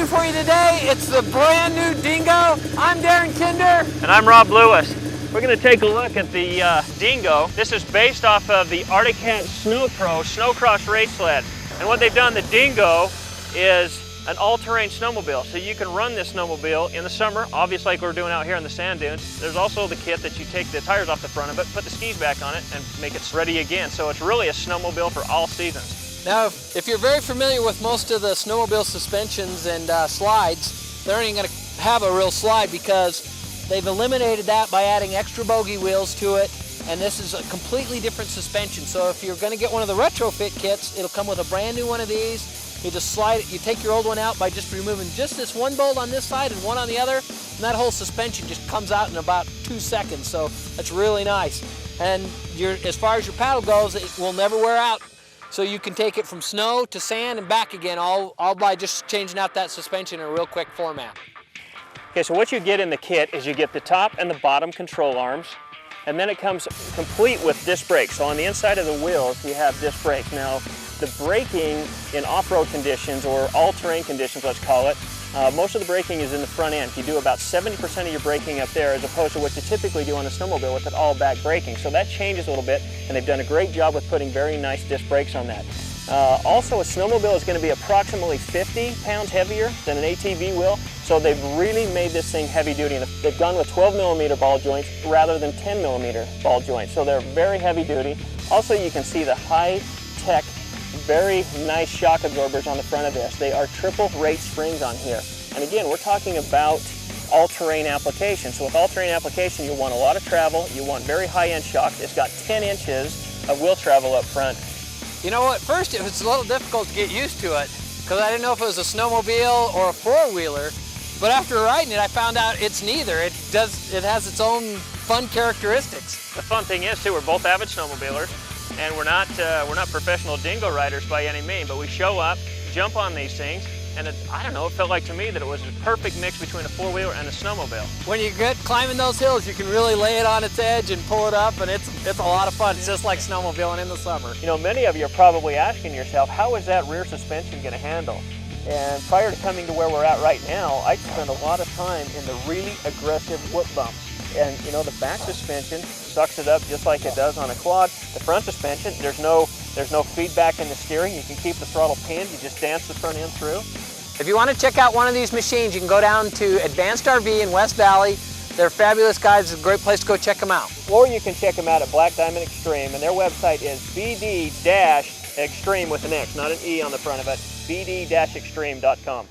for you today. It's the brand new Dingo. I'm Darren Kinder. And I'm Rob Lewis. We're going to take a look at the Dingo. This is based off of the Arctic Cat Snow Pro Snowcross race sled. And what they've done, the Dingo is an all-terrain snowmobile. So you can run this snowmobile in the summer, obviously like we're doing out here in the sand dunes. There's also the kit that you take the tires off the front of it, put the skis back on it, and make it ready again. So it's really a snowmobile for all seasons. Now, if you're very familiar with most of the snowmobile suspensions and slides, they're only going to have a real slide because they've eliminated that by adding extra bogey wheels to it, and this is a completely different suspension. So if you're going to get one of the retrofit kits, it'll come with a brand new one of these. You just slide it, you take your old one out by just removing just this one bolt on this side and one on the other, and that whole suspension just comes out in about 2 seconds, so that's really nice. And as far as your paddle goes, it will never wear out. So you can take it from snow to sand and back again, all by just changing out that suspension in a real quick format. Okay, so what you get in the kit is you get the top and the bottom control arms, and then it comes complete with disc brakes. So on the inside of the wheels, you have disc brakes. Now, the braking in off-road conditions, or all-terrain conditions, let's call it, most of the braking is in the front end. You do about 70% of your braking up there as opposed to what you typically do on a snowmobile with it all back braking. So that changes a little bit, and they've done a great job with putting very nice disc brakes on that. Also, a snowmobile is going to be approximately 50 pounds heavier than an ATV will, so they've really made this thing heavy duty, and they've gone with 12mm ball joints rather than 10mm ball joints, so they're very heavy duty. Also, you can see the high-tech, very nice shock absorbers on the front of this. They are triple rate springs on here, and again, we're talking about all-terrain application. So with all-terrain application, you want a lot of travel, you want very high-end shocks. It's got 10 inches of wheel travel up front. You know, at first it was a little difficult to get used to it because I didn't know if it was a snowmobile or a four-wheeler, but after riding it I found out it's neither. It has its own fun characteristics. The fun thing is too, we're both avid snowmobilers, and we're not professional Dingo riders by any means, but we show up, jump on these things, and I don't know, it felt like to me that it was a perfect mix between a four-wheeler and a snowmobile. When you get climbing those hills, you can really lay it on its edge and pull it up, and it's a lot of fun. It's just like snowmobiling in the summer. You know, many of you are probably asking yourself, how is that rear suspension going to handle? And prior to coming to where we're at right now, I spent a lot of time in the really aggressive whoop bumps. And you know, the back suspension sucks it up just like it does on a quad. The front suspension, there's no feedback in the steering. You can keep the throttle pinned. You just dance the front end through. If you want to check out one of these machines, you can go down to Advanced RV in West Valley. They're fabulous guys. It's a great place to go check them out. Or you can check them out at Black Diamond Extreme, and their website is bd-extreme with an X, not an E on the front of it, bd-extreme.com.